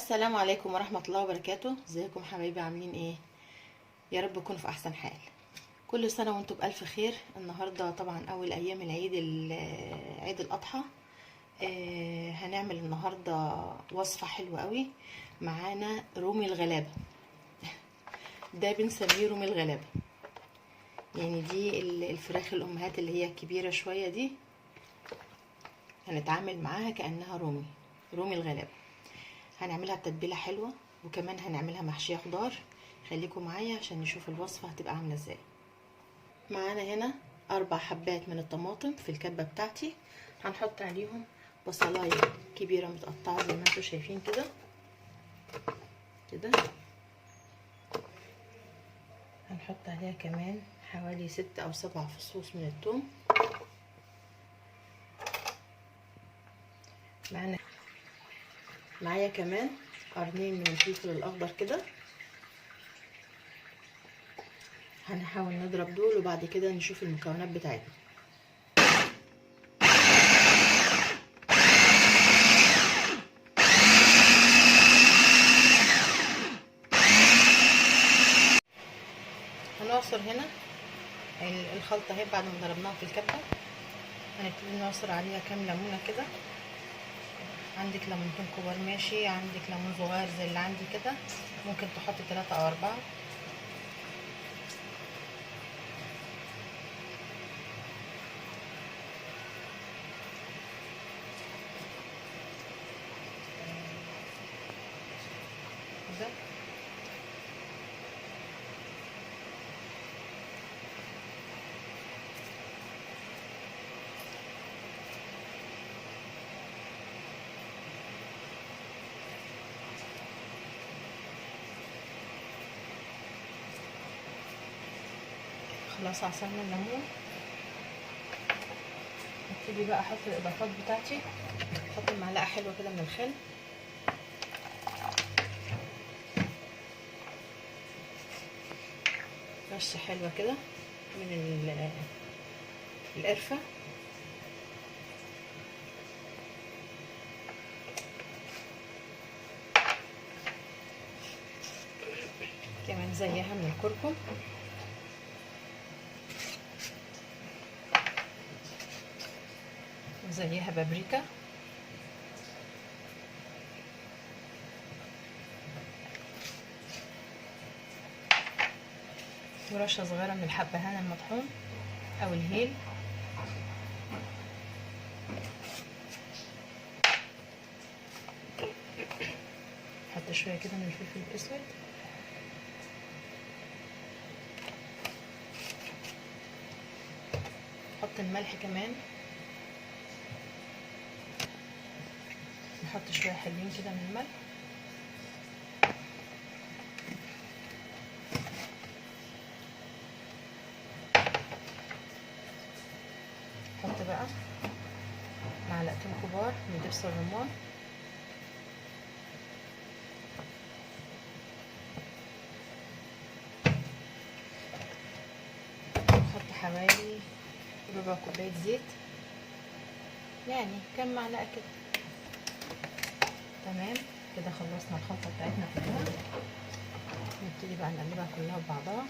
السلام عليكم ورحمة الله وبركاته. ازيكم حبايبي؟ عاملين ايه؟ يا رب تكونوا في احسن حال. كل سنة وانتم بألف خير. النهاردة طبعا اول ايام العيد، عيد الاضحى. هنعمل النهاردة وصفة حلوة قوي. معانا رومي الغلابة. ده بنسميه رومي الغلابة، يعني دي الفراخ الامهات اللي هي الكبيرة شوية دي، هنتعامل معاها كأنها رومي الغلابة. هنعملها بتتبيله حلوه، وكمان هنعملها محشيه خضار. خليكم معايا عشان نشوف الوصفه هتبقى عامله ازاي. معانا هنا 4 حبات من الطماطم في الكبه بتاعتي. هنحط عليهم بصلايه كبيره متقطعه زي ما انتم شايفين كده كده. هنحط عليها كمان حوالي 6 أو 7 فصوص من الثوم. معايا كمان قرنين من الفلفل الاخضر كده. هنحاول نضرب دول وبعد كده نشوف المكونات بتاعتنا. هنعصر هنا الخلطه اهي بعد ما ضربناها في الكبه. هنبتدي نعصر عليها كام ليمونه كده. عندك ليمونتين كبار ماشي، عندك ليمون صغير زي اللي عندي كده ممكن تحطي 3 أو 4. كده خلاص عصرنا الليمون. هبتدي بقى احط الاضافات بتاعتي. احط معلقه حلوه كده من الخل، رشه حلوه كده من القرفه، كمان زيها من الكركم، وزيها بابريكا، ورشه صغيره من الحبهان المطحون او الهيل. حط شويه كده من الفلفل الاسود، نحط الملح كمان، نحط شويه حلوين كده من الملح، نحط بقى معلقتين كبار من دبس الرمان، نحط حوالي ربع كوبايه زيت، يعني كام معلقه كده. تمام كده خلصنا الخلطه بتاعتنا كلها. نبتدي بقى نقلبها كلها ببعضها.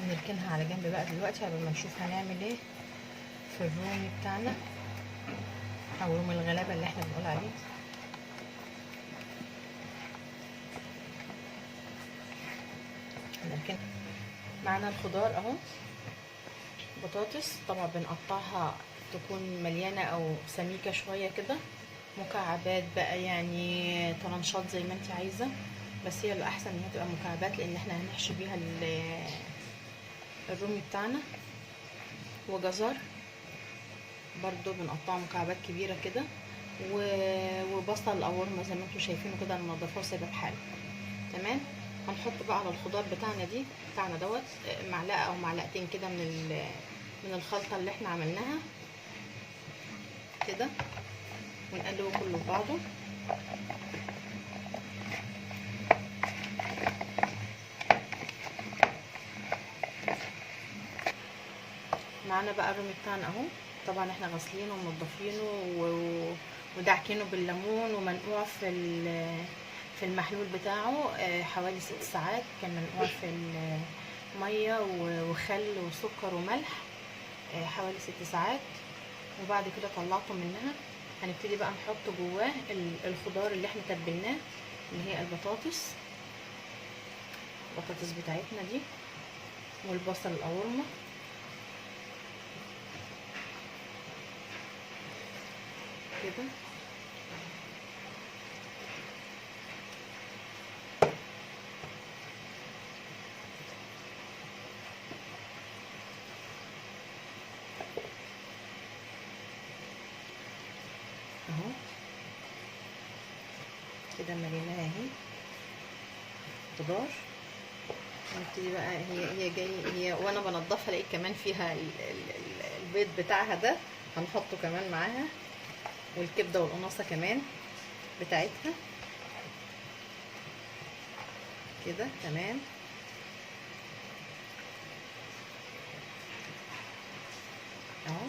نركنها على جنب بقى دلوقتي قبل ما نشوف هنعمل ايه في الرومي بتاعنا او رومي الغلابه اللي احنا بنقول عليه. هنركن معانا الخضار اهو. بطاطس طبعا بنقطعها تكون مليانه او سميكه شويه كده، مكعبات بقى يعني طرنشات زي ما انت عايزه، بس هي الاحسن ان هي تبقى مكعبات لان احنا هنحشي بيها الرومي بتاعنا. وجزر برضو بنقطعه مكعبات كبيره كده، وبصل او ورمه زي ما انتم شايفينه كده، ننضفه وسايبه بحاله. تمام. هنحط بقى على الخضار بتاعنا دوت معلقه او معلقتين كده من الخلطه اللي احنا عملناها كده، ونقلبه كله في بعضه. معانا بقى الرومي بتاعنا اهو. طبعا احنا غاسلينه ومنضفينه ودعكينه بالليمون ومنقوع في المحلول بتاعه حوالي 6 ساعات. كان منقوع في الميه وخل وسكر وملح حوالي 6 ساعات. وبعد كده طلعته منها. هنبتدي بقى نحط جواه الخضار اللي احنا تبلناه، اللي هي البطاطس بتاعتنا دي، والبصل القورمه كده. اهو كده مليناها اهي خضار. نبتدي بقى هي جاي وانا بنضفها لقيت كمان فيها البيض بتاعها ده، هنحطه كمان معاها، والكبده والقناصه كمان بتاعتها كده. تمام اهو.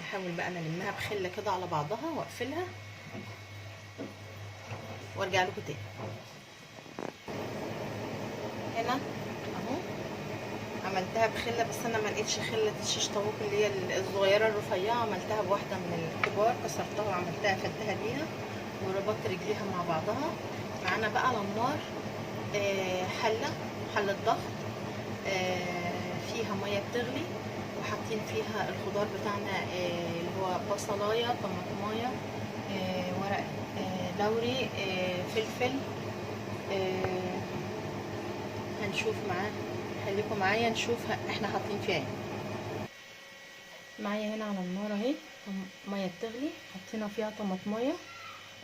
احاول بقى نلمها بخله كده على بعضها واقفلها وارجع لكم تاني. هنا اهو عملتها بخله، بس انا ما لقيتش خله الشيش طاووق اللي هي الصغيره الرفيعه، عملتها بواحده من الكبار، كسرتها وعملتها فدتها بيها وربطت رجليها مع بعضها. معانا بقى على النار حله ضغط فيها ميه بتغلي، وحاطين فيها الخضار بتاعنا اللي هو بصلايه، طماطمايه، ورق لوري، فلفل. هنشوف معاه، خليكم معايا نشوف احنا حاطين فيها ايه. معايا هنا على النار اهي ميه بتغلي، حطينا فيها طماطمايه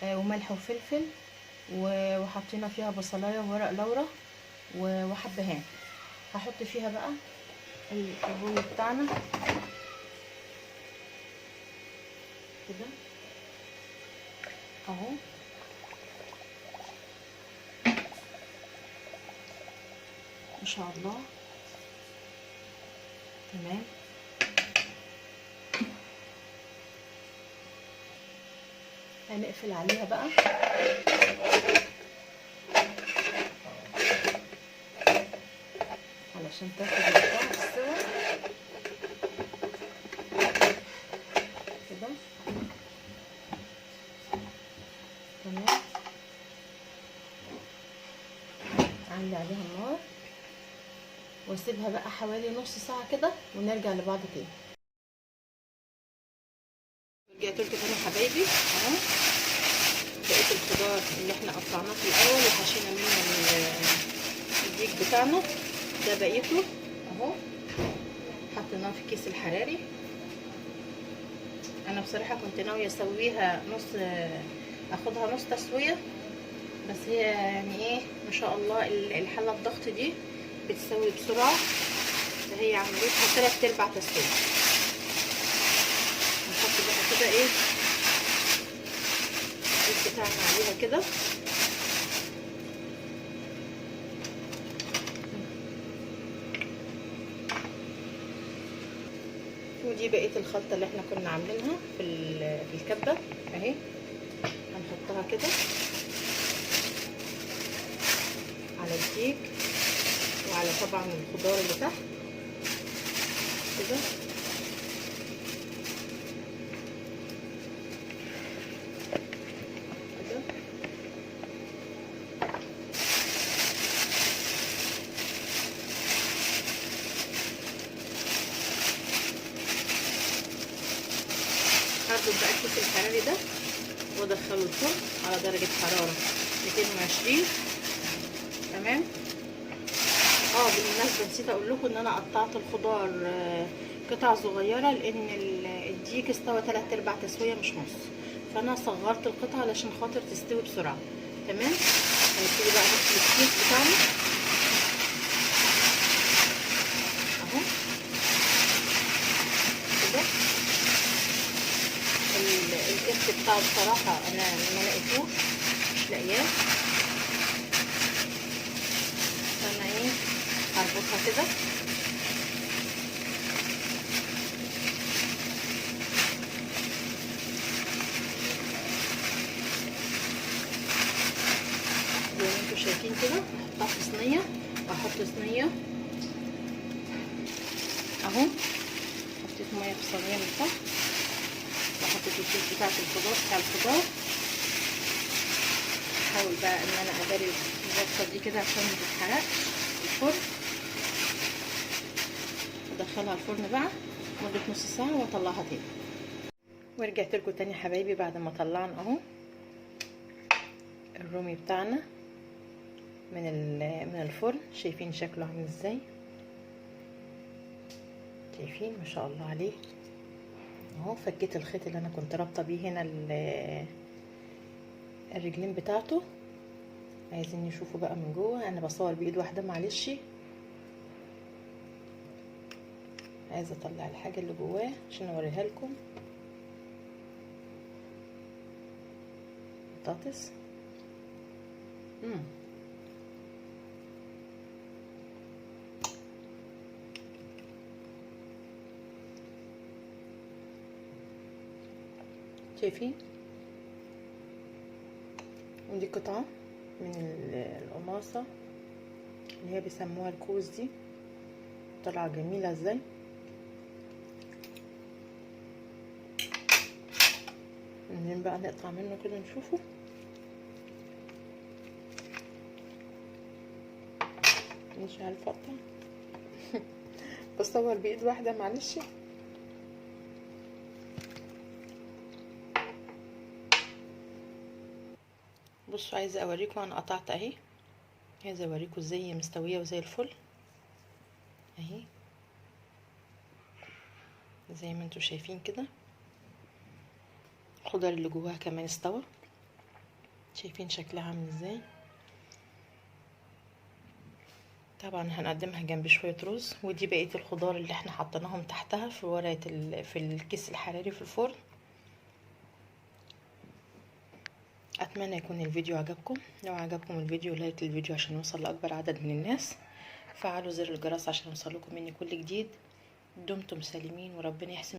وملح وفلفل، وحطينا فيها بصلايه وورق لورا وحبهان. هحط فيها بقى البول بتاعنا كده اهو. ما شاء الله تمام. هنقفل عليها بقى علشان تاخد السوا كده. تمام. اعلي عليها النار واسيبها بقى حوالي نص ساعه كده ونرجع لبعض تاني. رجعت لكم تاني حبايبي اهو. بقيت الخضار اللي احنا قطعناه في الاول وحشينا منه الديك بتاعنا ده بقيته اهو، حطيناه في الكيس الحراري. انا بصراحه كنت ناويه اسويها نص، اخدها نص تسويه، بس هي يعني ايه ما شاء الله الحله الضغط دي بتسوي بسرعه، فهي عملتها 3/4 تسويه. نحط بقى كده ايه الزيت بتاعنا عليها كده. ودي بقيه الخلطه اللي احنا كنا عاملينها في الكبه اهي، هنحطها كده على الديك وعلى طبعا الخضار اللي تحت كده. هاخد بقى الكيس الحراري ده وادخله الفرن على درجة حرارة 220. تمام. بالمناسبة نسيت اقول لكم ان انا قطعت الخضار قطع صغيرة، لان الديك استوى 3/4 تسوية مش نص، فانا صغرت القطعة علشان خاطر تستوي بسرعة. تمام. هنبتدي بقى نغسل الكيس بتاعنا اهو كده. الكيس بتاعه بصراحة انا ما لقيتوش، مش لاقياه، فانا هنظبطها كده. زي ما انتوا شايفين كده هحطها في صينيه، واحط صينيه اهو. حطيت ميه في صينيه من تحت، وحطيت الصوص بتاع الخضار. هحاول بقى ان انا اداري الوصفه دي كده عشان ما تتحرقش الفرن. ادخلها الفرن بقى مده نص ساعه واطلعها تاني. ورجعت لكم تاني حبايبي بعد ما طلعنا اهو الرومي بتاعنا من الفرن. شايفين شكله عامل ازاي؟ شايفين ما شاء الله عليه اهو. فكيت الخيط اللي انا كنت رابطه بيه هنا الرجلين بتاعته. عايزين نشوفه بقى من جوه. انا بصور بايد واحده معلش، عايزه اطلع الحاجه اللي جواه عشان اوريها لكم. بطاطس شايفين؟ ودي قطعه من القماصه اللي هي بيسموها الكوز دي، طالعه جميله ازاي. منين بقى نقطع منه كده نشوفه. مش عارفه اقطع بصور بايد واحده معلش. بصوا عايزه اوريكم انا قطعت اهي. عايزه اوريكم ازاي هي مستويه وزي الفل اهي، زي ما انتوا شايفين كده. الخضار اللي جواها كمان استوى. شايفين شكلها عامل ازاي؟ طبعا هنقدمها جنب شويه رز. ودي بقيه الخضار اللي احنا حطيناهم تحتها في ورقه في الكيس الحراري في الفرن. اتمنى يكون الفيديو عجبكم. لو عجبكم الفيديو لايك للفيديو عشان يوصل لاكبر عدد من الناس. فعلوا زر الجرس عشان يوصلكم مني كل جديد. دمتم سالمين وربنا يحسن